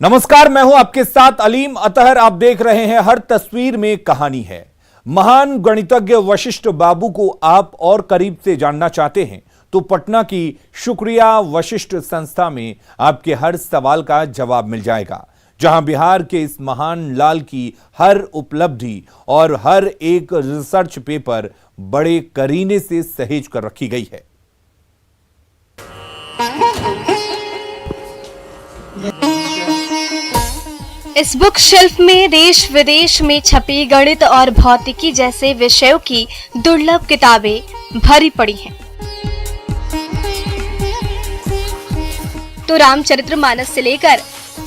नमस्कार, मैं हूं आपके साथ अलीम अतहर। आप देख रहे हैं हर तस्वीर में कहानी है। महान गणितज्ञ वशिष्ठ बाबू को आप और करीब से जानना चाहते हैं तो पटना की शुक्रिया वशिष्ठ संस्था में आपके हर सवाल का जवाब मिल जाएगा, जहां बिहार के इस महान लाल की हर उपलब्धि और हर एक रिसर्च पेपर बड़े करीने से सहेज कर रखी गई है। इस बुक शेल्फ में देश विदेश में छपी गणित और भौतिकी जैसे विषयों की दुर्लभ किताबें भरी पड़ी हैं। तो रामचरितमानस से लेकर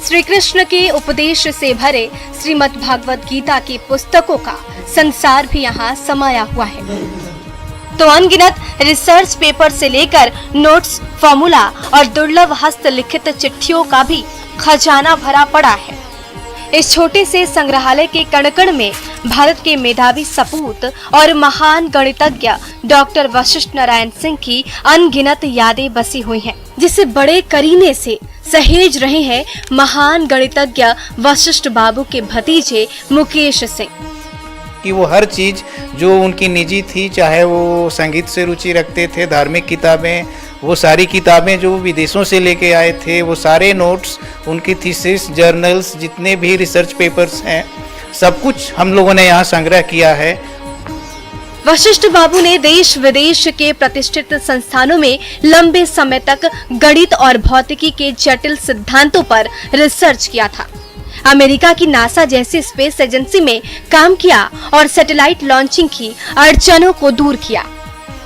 श्री कृष्ण के उपदेश से भरे श्रीमद् भागवत गीता की पुस्तकों का संसार भी यहाँ समाया हुआ है। तो अनगिनत रिसर्च पेपर से लेकर नोट्स, फॉर्मूला और दुर्लभ हस्तलिखित चिट्ठियों का भी खजाना भरा पड़ा है। इस छोटे से संग्रहालय के कण-कण में भारत के मेधावी सपूत और महान गणितज्ञ डॉक्टर वशिष्ठ नारायण सिंह की अनगिनत यादें बसी हुई हैं, जिसे बड़े करीने से सहेज रहे हैं महान गणितज्ञ वशिष्ठ बाबू के भतीजे मुकेश सिंह। कि वो हर चीज़ जो उनकी निजी थी, चाहे वो संगीत से रुचि रखते थे, धार्मिक किताबें, वो सारी किताबें जो विदेशों से लेके आए थे, वो सारे नोट्स, उनकी थीसिस, जर्नल्स, जितने भी रिसर्च पेपर्स हैं, सब कुछ हम लोगों ने यहाँ संग्रह किया है। वशिष्ठ बाबू ने देश विदेश के प्रतिष्ठित संस्थानों में लंबे समय तक गणित और भौतिकी के जटिल सिद्धांतों पर रिसर्च किया था। अमेरिका की नासा जैसी स्पेस एजेंसी में काम किया और सैटेलाइट लॉन्चिंग की अड़चनों को दूर किया।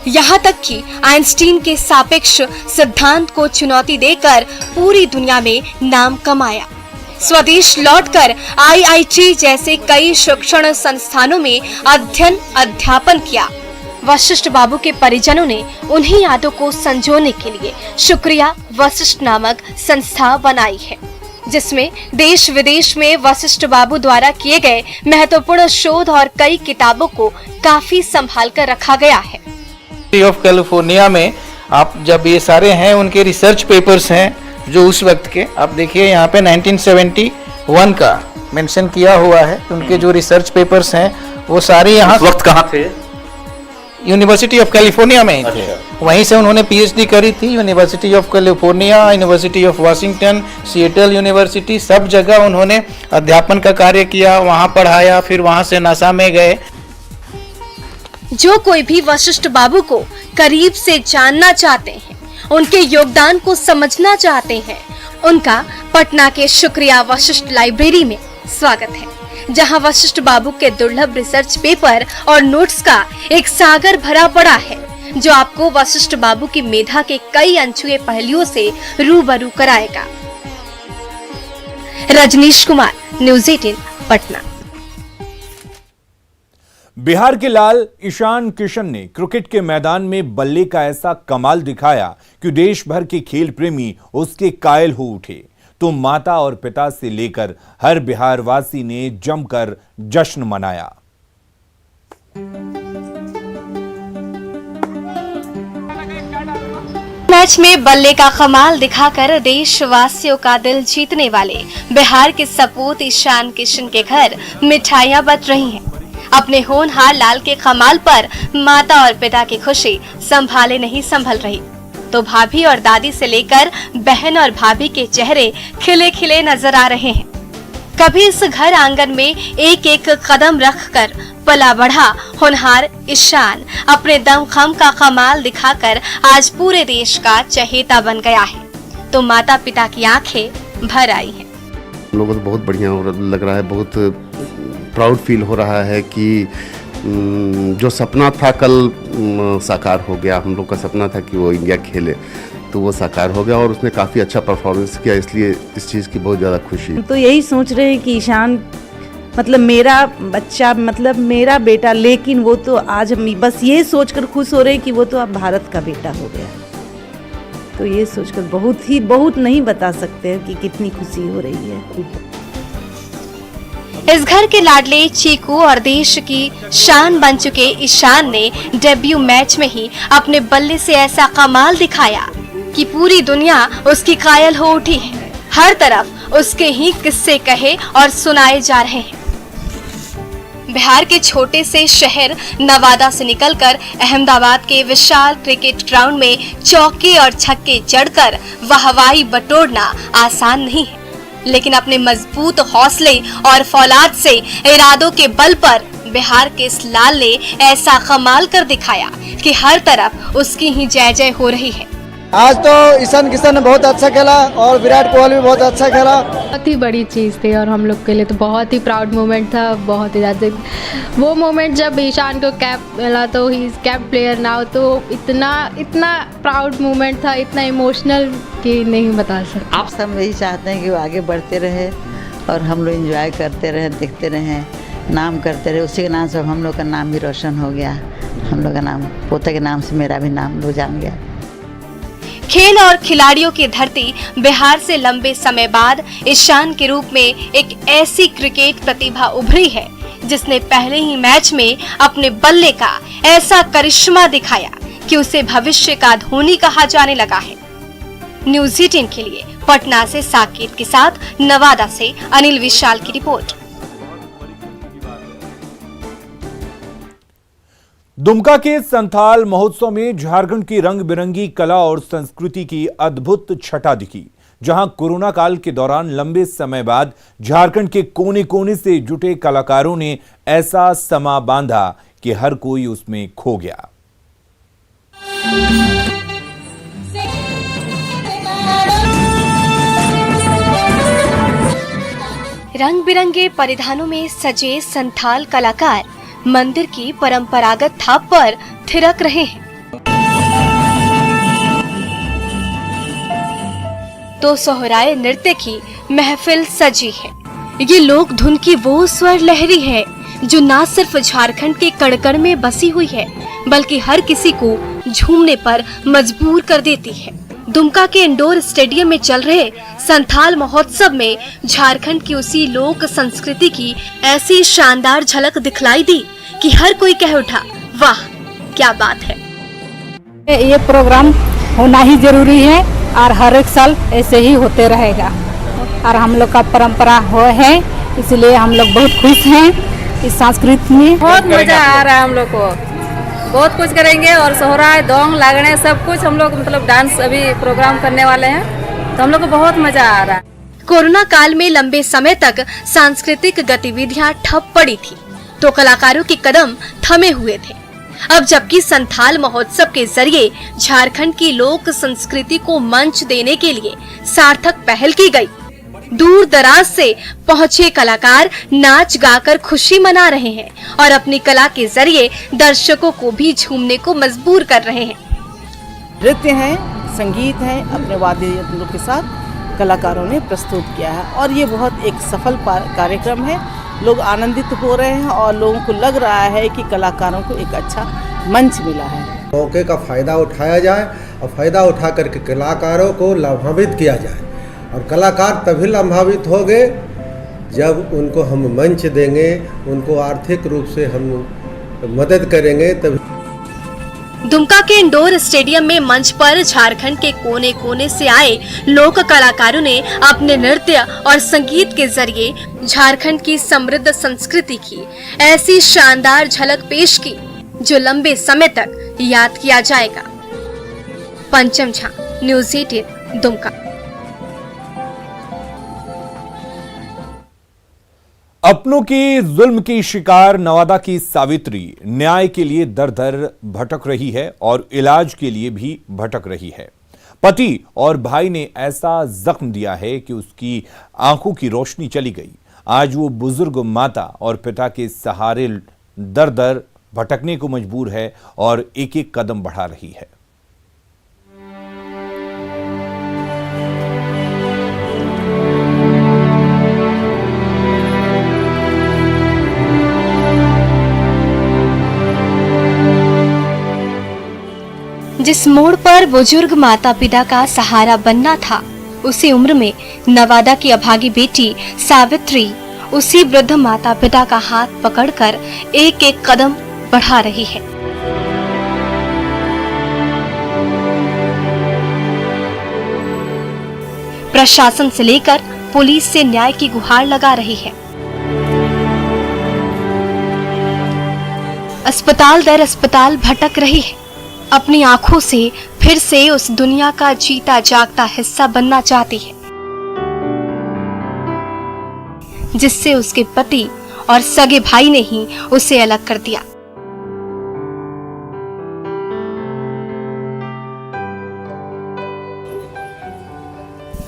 यहाँ तक कि आइंस्टीन के सापेक्ष सिद्धांत को चुनौती देकर पूरी दुनिया में नाम कमाया। स्वदेश लौटकर आईआईटी जैसे कई शिक्षण संस्थानों में अध्यापन किया। वशिष्ठ बाबू के परिजनों ने उन्हीं यादों को संजोने के लिए शुक्रिया वशिष्ठ नामक संस्था बनाई है, जिसमें देश विदेश में वशिष्ठ बाबू द्वारा किए गए महत्वपूर्ण शोध और कई किताबों को काफी संभाल कर रखा गया है। ऑफ कैलिफोर्निया में आप जब ये सारे हैं उनके रिसर्च पेपर्स हैं जो उस वक्त के, आप देखिए यहाँ पे 1971 का मेंशन किया हुआ है। उनके जो रिसर्च पेपर्स हैं वो सारे यहाँ वक्त कहाँ थे? यूनिवर्सिटी ऑफ कैलिफोर्निया में ही थे। वहीं से उन्होंने पीएचडी करी थी। University of California, university of Washington, Seattle university, सब जगह उन्होंने अध्यापन का कार्य किया, वहाँ पढ़ाया, फिर वहाँ से नासा में गए। जो कोई भी वशिष्ठ बाबू को करीब से जानना चाहते हैं, उनके योगदान को समझना चाहते हैं, उनका पटना के शुक्रिया वशिष्ठ लाइब्रेरी में स्वागत है, जहां वशिष्ठ बाबू के दुर्लभ रिसर्च पेपर और नोट्स का एक सागर भरा पड़ा है, जो आपको वशिष्ठ बाबू की मेधा के कई अनछुए पहलुओं से रूबरू कराएगा। रजनीश कुमार, न्यूज़ 18, पटना। बिहार के लाल ईशान किशन ने क्रिकेट के मैदान में बल्ले का ऐसा कमाल दिखाया कि देश भर के खेल प्रेमी उसके कायल हो उठे। तो माता और पिता से लेकर हर बिहारवासी ने जमकर जश्न मनाया। मैच में बल्ले का कमाल दिखाकर देशवासियों का दिल जीतने वाले बिहार के सपूत ईशान किशन के घर मिठाइयां बट रही हैं। अपने होनहार लाल के कमाल पर माता और पिता की खुशी संभाले नहीं संभल रही, तो भाभी और दादी से लेकर बहन और भाभी के चेहरे खिले खिले नजर आ रहे हैं। कभी इस घर आंगन में एक एक कदम रखकर पला बढ़ा होनहार ईशान अपने दमखम का कमाल दिखाकर आज पूरे देश का चहेता बन गया है। तो माता पिता की आंखें भर आई हैं। लोगों को बहुत बढ़िया लग रहा है, बहुत प्राउड फील हो रहा है कि जो सपना था कल साकार हो गया। हम लोग का सपना था कि वो इंडिया खेले, तो वो साकार हो गया और उसने काफ़ी अच्छा परफॉर्मेंस किया, इसलिए इस चीज़ की बहुत ज़्यादा खुशी। तो यही सोच रहे हैं कि ईशान मतलब मेरा बच्चा, मतलब मेरा बेटा, लेकिन वो तो आज हम बस ये सोचकर खुश हो रहे हैं कि वो तो अब भारत का बेटा हो गया। तो ये सोचकर बहुत नहीं बता सकते हैं कि कितनी खुशी हो रही है। इस घर के लाडले चीकू और देश की शान बन चुके ईशान ने डेब्यू मैच में ही अपने बल्ले से ऐसा कमाल दिखाया कि पूरी दुनिया उसकी कायल हो उठी है। हर तरफ उसके ही किस्से कहे और सुनाए जा रहे हैं। बिहार के छोटे से शहर नवादा से निकलकर अहमदाबाद के विशाल क्रिकेट ग्राउंड में चौके और छक्के जड़कर वाहवाही बटोरना आसान नहीं है, लेकिन अपने मजबूत हौसले और फौलाद से इरादों के बल पर बिहार के इस लाल ने ऐसा कमाल कर दिखाया कि हर तरफ उसकी ही जय जय हो रही है। आज तो ईशान किशन ने बहुत अच्छा खेला और विराट कोहली भी बहुत अच्छा खेला। बहुत ही बड़ी चीज़ थी और हम लोग के लिए तो बहुत ही प्राउड मोमेंट था। बहुत ही ज़्यादा वो मोमेंट जब ईशान को कैप मिला तो he is cap player now, तो इतना प्राउड मोमेंट था, इतना इमोशनल कि नहीं बता सकते। आप सब यही चाहते हैं कि वो आगे बढ़ते रहे और हम लोग एंजॉय करते रहे, देखते रहे, नाम करते रहे। उसी के नाम से हम लोग का नाम भी रोशन हो गया। हम लोग का नाम, पोते के नाम से मेरा भी नाम लोग जान गया। खेल और खिलाड़ियों की धरती बिहार से लंबे समय बाद ईशान के रूप में एक ऐसी क्रिकेट प्रतिभा उभरी है जिसने पहले ही मैच में अपने बल्ले का ऐसा करिश्मा दिखाया कि उसे भविष्य का धोनी कहा जाने लगा है। न्यूज़ 18 के लिए पटना से साकेत के साथ नवादा से अनिल विशाल की रिपोर्ट। दुमका के संथाल महोत्सव में झारखंड की रंग बिरंगी कला और संस्कृति की अद्भुत छटा दिखी, जहां कोरोना काल के दौरान लंबे समय बाद झारखंड के कोने कोने से जुटे कलाकारों ने ऐसा समा बांधा कि हर कोई उसमें खो गया। रंग बिरंगे परिधानों में सजे संथाल कलाकार मंदिर की परंपरागत थाप पर थिरक रहे हैं, तो सोहराय नृत्य की महफिल सजी है। ये लोक धुन की वो स्वर लहरी है जो न सिर्फ झारखंड के कड़कड़ में बसी हुई है, बल्कि हर किसी को झूमने पर मजबूर कर देती है। दुमका के इंडोर स्टेडियम में चल रहे संथाल महोत्सव में झारखंड की उसी लोक संस्कृति की ऐसी शानदार झलक दिखलाई दी कि हर कोई कह उठा, वाह क्या बात है। ये प्रोग्राम होना ही जरूरी है और हर एक साल ऐसे ही होते रहेगा और हम लोग का परंपरा है, इसलिए हम लोग बहुत खुश हैं इस संस्कृति में। बहुत मजा आ रहा है, हम लोग को बहुत कुछ करेंगे और सोहराय दोंग लागने सब कुछ हम लोग मतलब डांस अभी प्रोग्राम करने वाले हैं, तो हम लोग को बहुत मजा आ रहा है। कोरोना काल में लंबे समय तक सांस्कृतिक गतिविधियां ठप पड़ी थी, तो कलाकारों के कदम थमे हुए थे। अब जबकि संथाल महोत्सव के जरिए झारखंड की लोक संस्कृति को मंच देने के लिए सार्थक पहल की गई, दूर दराज से पहुंचे कलाकार नाच गाकर खुशी मना रहे हैं और अपनी कला के जरिए दर्शकों को भी झूमने को मजबूर कर रहे हैं। नृत्य है, संगीत है, अपने वाद्य यंत्रों के साथ कलाकारों ने प्रस्तुत किया है और ये बहुत एक सफल कार्यक्रम है। लोग आनंदित हो रहे हैं और लोगों को लग रहा है कि कलाकारों को एक अच्छा मंच मिला है। मौके का फ़ायदा उठाया जाए और फ़ायदा उठा करके कलाकारों को लाभान्वित किया जाए, और कलाकार तभी लाभान्वित होंगे जब उनको हम मंच देंगे, उनको आर्थिक रूप से हम मदद करेंगे तभी। दुमका के इंडोर स्टेडियम में मंच पर झारखंड के कोने कोने से आए लोक कलाकारों ने अपने नृत्य और संगीत के जरिए झारखंड की समृद्ध संस्कृति की ऐसी शानदार झलक पेश की जो लंबे समय तक याद किया जाएगा। पंचम झा, न्यूज़ 18, दुमका। अपनों की जुल्म की शिकार नवादा की सावित्री न्याय के लिए दर दर भटक रही है और इलाज के लिए भी भटक रही है। पति और भाई ने ऐसा जख्म दिया है कि उसकी आंखों की रोशनी चली गई। आज वो बुजुर्ग माता और पिता के सहारे दर दर भटकने को मजबूर है और एक एक कदम बढ़ा रही है। जिस मोड़ पर बुजुर्ग माता पिता का सहारा बनना था, उसी उम्र में नवादा की अभागी बेटी सावित्री उसी वृद्ध माता पिता का हाथ पकड़कर एक एक कदम बढ़ा रही है। प्रशासन से लेकर पुलिस से न्याय की गुहार लगा रही है। अस्पताल दर अस्पताल भटक रही है। अपनी आंखों से फिर से उस दुनिया का जीता जागता हिस्सा बनना चाहती है जिससे उसके पति और सगे भाई ने ही उसे अलग कर दिया।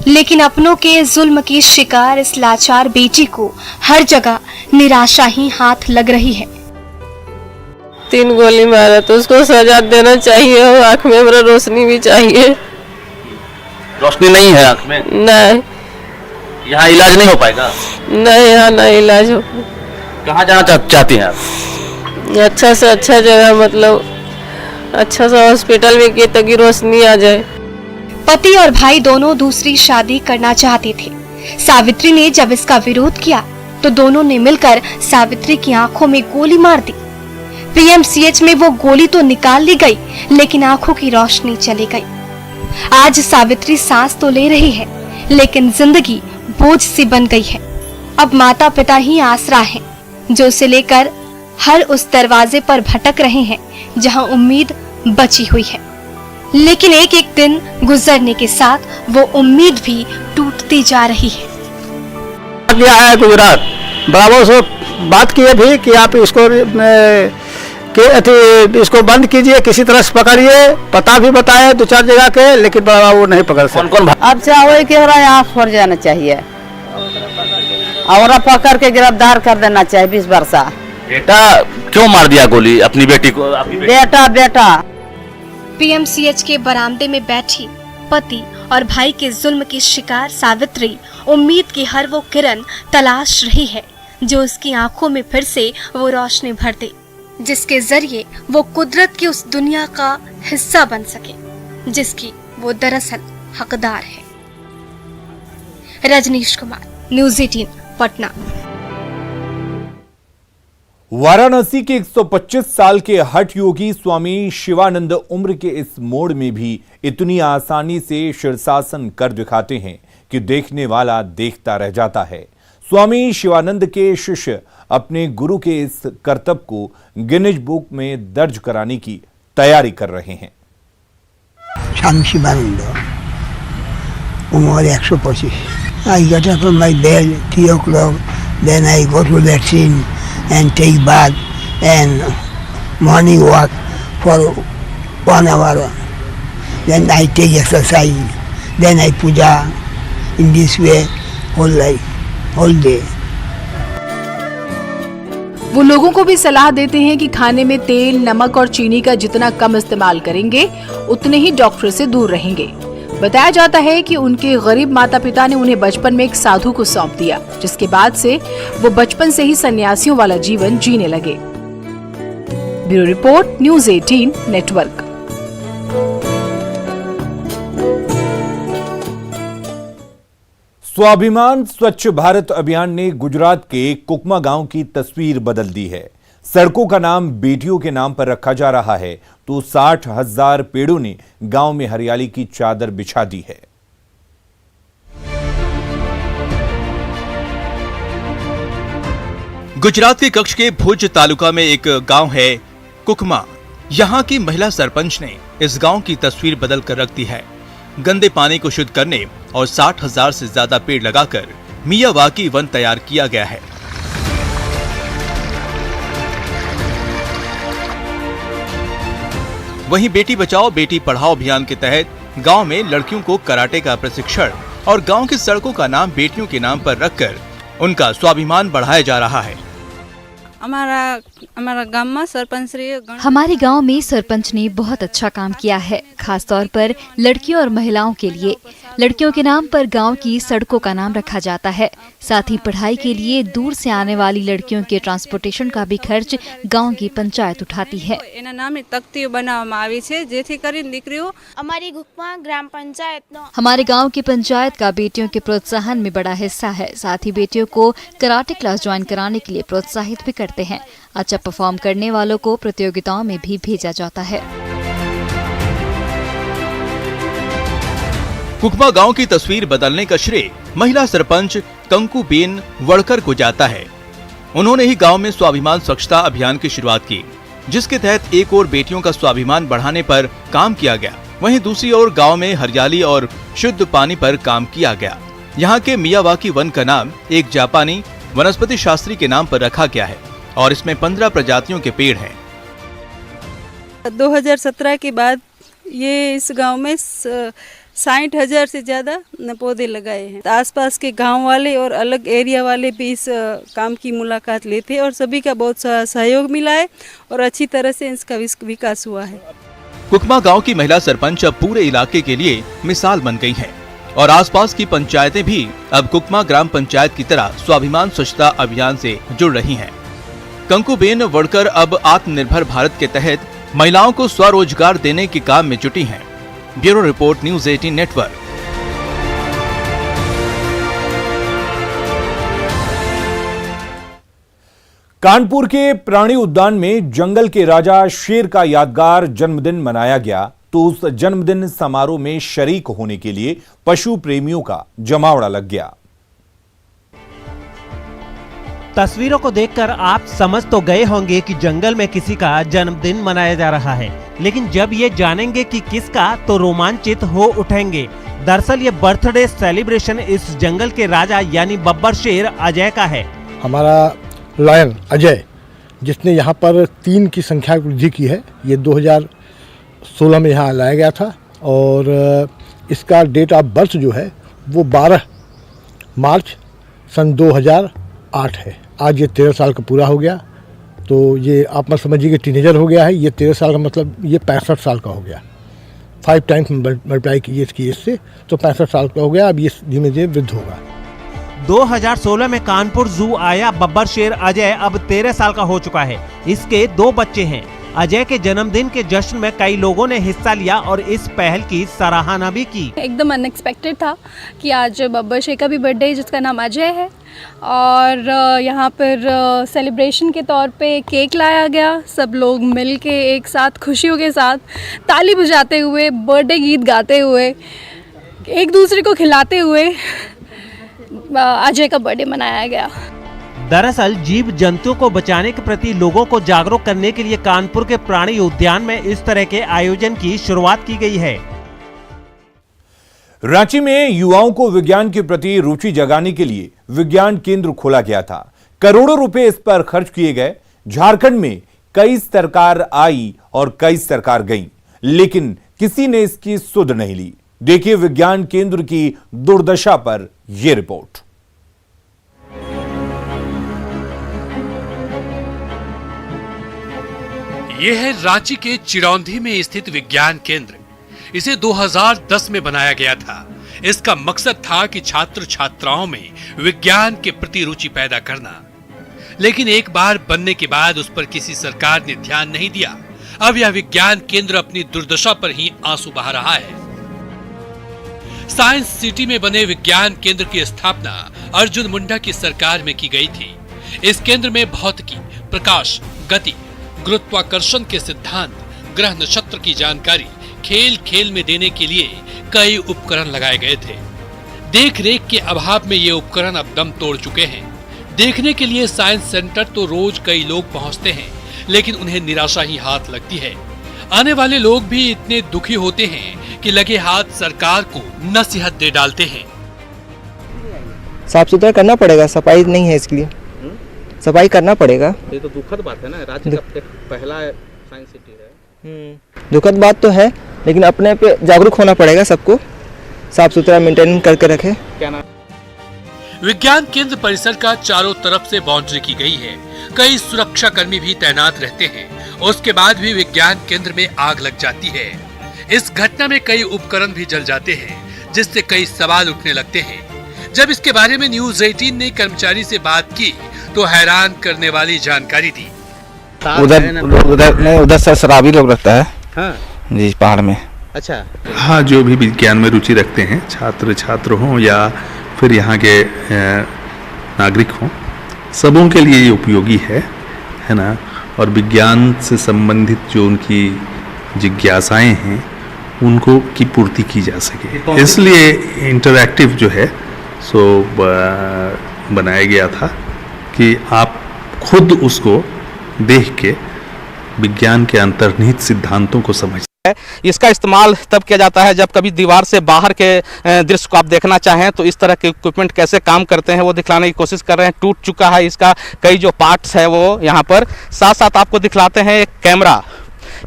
लेकिन अपनों के जुल्म की शिकार इस लाचार बेटी को हर जगह निराशा ही हाथ लग रही है। 3 गोली मारा तो उसको सजा देना चाहिए और आँख में मेरा रोशनी भी चाहिए। रोशनी नहीं है आँख में? नहीं। यहाँ इलाज नहीं हो पाएगा? नहीं, यहाँ नहीं इलाज हो। कहाँ जाना चाहती हैं आप? अच्छा से अच्छा जगह, मतलब अच्छा सा हॉस्पिटल में की ताकि रोशनी आ जाए। पति और भाई दोनों दूसरी शादी करना चाहते थे। सावित्री ने जब इसका विरोध किया तो दोनों ने मिलकर सावित्री की आंखों में गोली मार दी। पीएमसीएच में वो गोली तो निकाल ली गई, लेकिन आंखों की रोशनी चली गई। आज सावित्री सांस तो ले रही है, लेकिन जिंदगी बोझ सी बन गई है। अब माता पिता ही आसरा हैं, जो उसे लेकर हर उस दरवाजे पर भटक रहे हैं जहां उम्मीद बची हुई है। लेकिन एक एक दिन गुजरने के साथ वो उम्मीद भी टूटती जा रही है। गया है गुजरात, बराबर से बात की है भी कि आप इसको बंद कीजिए, किसी तरह से पकड़िए। पता भी बताए 2-4 जगह के, लेकिन बड़ा वो नहीं पकड़ सकते। अब चाहे कि यहाँ छोड़ जाना चाहिए और पकड़ के गिरफ्तार कर देना चाहिए 20 वर्षा। बेटा क्यों मार दिया गोली अपनी बेटी को? बेटा पीएमसीएच के बरामदे में बैठी पति और भाई के जुल्म की शिकार सावित्री उम्मीद की हर वो किरण तलाश रही है जो उसकी आंखों में फिर से वो रोशनी भर दे, जिसके जरिए वो कुदरत की उस दुनिया का हिस्सा बन सके जिसकी वो दरअसल हकदार है। रजनीश कुमार, न्यूज़ 18, पटना। वाराणसी के 125 साल के हठ योगी स्वामी शिवानंद उम्र के इस मोड़ में भी इतनी आसानी से शीर्षासन कर दिखाते हैं कि देखने वाला देखता रह जाता है। स्वामी शिवानंद के शिष्य अपने गुरु के इस करतब को गिनीज बुक में दर्ज कराने की तैयारी कर रहे हैं। स्वामी शिवानंद उम्र 125। I got up on my bed 3 o'clock, then I go to latrine and take bath and morning walk for 1 hour. Then I take exercise, then I puja in this way whole life, whole day. वो लोगों को भी सलाह देते हैं कि खाने में तेल, नमक और चीनी का जितना कम इस्तेमाल करेंगे उतने ही डॉक्टर से दूर रहेंगे। बताया जाता है कि उनके गरीब माता पिता ने उन्हें बचपन में एक साधु को सौंप दिया, जिसके बाद से वो बचपन से ही सन्यासियों वाला जीवन जीने लगे। Bureau report, news 18 network. स्वाभिमान स्वच्छ भारत अभियान ने गुजरात के कुकमा गांव की तस्वीर बदल दी है। सड़कों का नाम बेटियों के नाम पर रखा जा रहा है तो 60,000 पेड़ों ने गांव में हरियाली की चादर बिछा दी है। गुजरात के कच्छ के भुज तालुका में एक गांव है कुकमा। यहां की महिला सरपंच ने इस गांव की तस्वीर बदल कर रख दी है। गंदे पानी को शुद्ध करने और 60,000 से ज्यादा पेड़ लगाकर मियावाकी वन तैयार किया गया है। वहीं बेटी बचाओ बेटी पढ़ाओ अभियान के तहत गांव में लड़कियों को कराटे का प्रशिक्षण और गांव की सड़कों का नाम बेटियों के नाम पर रखकर उनका स्वाभिमान बढ़ाया जा रहा है। हमारे गांव में सरपंच ने बहुत अच्छा काम किया है, खास तौर पर लड़कियों और महिलाओं के लिए। लड़कियों के नाम पर गांव की सड़कों का नाम रखा जाता है। साथ ही पढ़ाई के लिए दूर से आने वाली लड़कियों के ट्रांसपोर्टेशन का भी खर्च गांव की पंचायत उठाती है। हमारे गांव की पंचायत का बेटियों के प्रोत्साहन में बड़ा हिस्सा है। साथ ही बेटियों को कराटे क्लास ज्वाइन कराने के लिए प्रोत्साहित भी करते हैं। अच्छा परफॉर्म करने वालों को प्रतियोगिताओं में भी भेजा जाता है। कुकमा गांव की तस्वीर बदलने का श्रेय महिला सरपंच कंकूबेन वड़कर को जाता है। उन्होंने ही गांव में स्वाभिमान स्वच्छता अभियान की शुरुआत की, जिसके तहत एक ओर बेटियों का स्वाभिमान बढ़ाने पर काम किया गया, वहीं दूसरी ओर गांव में हरियाली और शुद्ध पानी पर काम किया गया। यहाँ के मियावाकी वन का नाम एक जापानी वनस्पति शास्त्री के नाम पर रखा गया है और इसमें 15 प्रजातियों के पेड़ हैं। 2017 के बाद ये इस गांव में 60,000 से ज़्यादा पौधे लगाए हैं। आसपास के गांव वाले और अलग एरिया वाले भी इस काम की मुलाकात लेते और सभी का बहुत सहयोग मिला है और अच्छी तरह से इसका विकास हुआ है। कुकमा गांव की महिला सरपंच अब पूरे इलाके के लिए मिसाल बन गई हैं और आसपास की पंचायतें भी अब कुकमा ग्राम पंचायत की तरह स्वाभिमान स्वच्छता अभियान से जुड़ रही हैं। कंकूबेन वड़कर अब आत्मनिर्भर भारत के तहत महिलाओं को स्वरोजगार देने के काम में जुटी हैं। Bureau report, news 18 network. Kanpur के प्राणी उद्यान में जंगल के राजा शेर का यादगार जन्मदिन मनाया गया, तो उस जन्मदिन समारोह में शरीक होने के लिए पशु प्रेमियों का जमावड़ा लग गया। तस्वीरों को देखकर आप समझ तो गए होंगे कि जंगल में किसी का जन्मदिन मनाया जा रहा है, लेकिन जब ये जानेंगे कि किसका तो रोमांचित हो उठेंगे। दरअसल ये बर्थडे सेलिब्रेशन इस जंगल के राजा यानी बब्बर शेर अजय का है। हमारा लायन अजय, जिसने यहाँ पर 3 की संख्या वृद्धि की है, ये 2016 में यहाँ लाया गया था और इसका डेट ऑफ बर्थ जो है वो 12 मार्च सन 2008 है। आज ये 13 साल का पूरा हो गया, तो ये आप मत समझिए कि टीनेजर हो गया है। ये 13 साल का मतलब ये 65 साल का हो गया। 5 टाइम्स मल्टीप्लाई कीजिए इसकी एज से तो 65 साल का हो गया। अब ये धीमे धीमे वृद्ध होगा। 2016 में कानपुर जू आया बब्बर शेर अजय अब 13 साल का हो चुका है। इसके 2 बच्चे हैं। अजय के जन्मदिन के जश्न में कई लोगों ने हिस्सा लिया और इस पहल की सराहना भी की। एकदम अनएक्सपेक्टेड था कि आज बब्बर शेर का भी बर्थडे है, जिसका नाम अजय है, और यहाँ पर सेलिब्रेशन के तौर पे केक लाया गया। सब लोग मिल के एक साथ खुशियों के साथ ताली बजाते हुए, बर्थडे गीत गाते हुए, एक दूसरे को खिलाते हुए अजय का बर्थडे मनाया गया। दरअसल जीव जंतुओं को बचाने के प्रति लोगों को जागरूक करने के लिए कानपुर के प्राणी उद्यान में इस तरह के आयोजन की शुरुआत की गई है। रांची में युवाओं को विज्ञान के प्रति रुचि जगाने के लिए विज्ञान केंद्र खोला गया था। करोड़ों रुपए इस पर खर्च किए गए। झारखंड में कई सरकार आई और कई सरकार गई, लेकिन किसी ने इसकी सुध नहीं ली। देखिए विज्ञान केंद्र की दुर्दशा पर यह रिपोर्ट। यह है रांची के चिरौंधी में स्थित विज्ञान केंद्र। इसे 2010 में बनाया गया था। इसका मकसद था कि छात्र छात्राओं में विज्ञान के प्रति रुचि पैदा करना, लेकिन एक बार बनने के बाद उस पर किसी सरकार ने ध्यान नहीं दिया। अब यह विज्ञान केंद्र अपनी दुर्दशा पर ही आंसू बहा रहा है। साइंस सिटी में बने विज्ञान केंद्र की स्थापना अर्जुन मुंडा की सरकार में की गई थी। इस केंद्र में भौतिकी, प्रकाश, गति, गुरुत्वाकर्षण के सिद्धांत, ग्रह नक्षत्र की जानकारी खेल खेल में देने के लिए कई उपकरण लगाए गए थे। देख रेख के अभाव में ये उपकरण अब दम तोड़ चुके हैं। देखने के लिए साइंस सेंटर तो रोज कई लोग पहुंचते हैं, लेकिन उन्हें निराशा ही हाथ लगती है। आने वाले लोग भी इतने दुखी होते हैं कि लगे हाथ सरकार को नसीहत दे डालते हैं। साफ सुथरा करना पड़ेगा, सफाई नहीं है, इसके लिए सफाई करना पड़ेगा। ये तो दुखद बात है ना, राज्य का पहला साइंस सिटी है। दुखद बात तो है, लेकिन अपने पे जागरूक होना पड़ेगा, सबको साफ सुथरा मेंटेन करके रखे। क्या नाम? विज्ञान केंद्र परिसर का चारों तरफ से बाउंड्री की गई है। कई सुरक्षा कर्मी भी तैनात रहते हैं। उसके बाद भी विज्ञान केंद्र में आग लग जाती है। इस घटना में कई उपकरण भी जल जाते हैं, जिससे कई सवाल उठने लगते हैं। जब इसके बारे में न्यूज़ 18 ने कर्मचारी से बात की तो हैरान करने वाली जानकारी दी। उधर से शराबी लोग रहता है। हाँ। जी, पहाड़ में। अच्छा। हाँ, जो भी विज्ञान में रुचि रखते हैं, छात्र हों या फिर यहाँ के नागरिक हों, सबों के लिए ये उपयोगी है ना। और विज्ञान से संबंधित जो उनकी जिज्ञासाएं हैं उनको की पूर्ति की जा सके। इसलिए इंटरैक्टिव जो है सो बनाया गया था कि आप खुद उसको देख के विज्ञान के अंतर्निहित सिद्धांतों को समझ। इसका इस्तेमाल तब किया जाता है जब कभी दीवार से बाहर के दृश्य को आप देखना चाहें तो इस तरह के इक्विपमेंट कैसे काम करते हैं वो दिखलाने की कोशिश कर रहे हैं। टूट चुका है इसका कई जो पार्ट्स है वो यहाँ पर। साथ साथ आपको दिखलाते हैं एक कैमरा।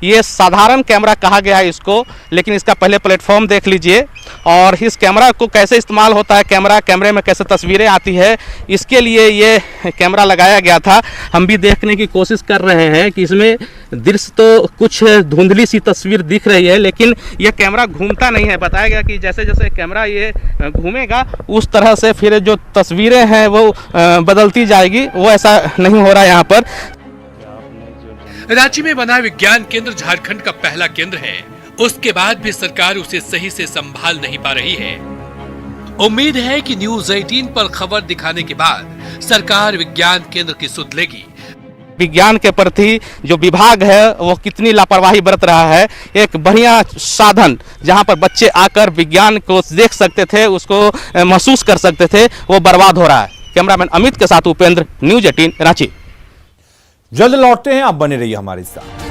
ये साधारण कैमरा कहा गया है इसको, लेकिन इसका पहले प्लेटफॉर्म देख लीजिए और इस कैमरा को कैसे इस्तेमाल होता है, कैमरे में कैसे तस्वीरें आती है, इसके लिए ये कैमरा लगाया गया था। हम भी देखने की कोशिश कर रहे हैं कि इसमें दृश्य तो कुछ धुंधली सी तस्वीर दिख रही है, लेकिन यह कैमरा घूमता नहीं है। बताया गया कि जैसे जैसे कैमरा ये घूमेगा उस तरह से फिर जो तस्वीरें हैं वो बदलती जाएगी, वो ऐसा नहीं हो रहा यहाँ पर। रांची में बना विज्ञान केंद्र झारखंड का पहला केंद्र है, उसके बाद भी सरकार उसे सही से संभाल नहीं पा रही है। उम्मीद है कि न्यूज़ 18 पर खबर दिखाने के बाद सरकार विज्ञान केंद्र की सुध लेगी। विज्ञान के प्रति जो विभाग है वो कितनी लापरवाही बरत रहा है। एक बढ़िया साधन जहां पर बच्चे आकर विज्ञान को देख सकते थे, उसको महसूस कर सकते थे, वो बर्बाद हो रहा है। कैमरामैन अमित के साथ उपेंद्र, न्यूज़ 18 रांची। जल्द लौटते हैं, आप बने रहिए हमारे साथ।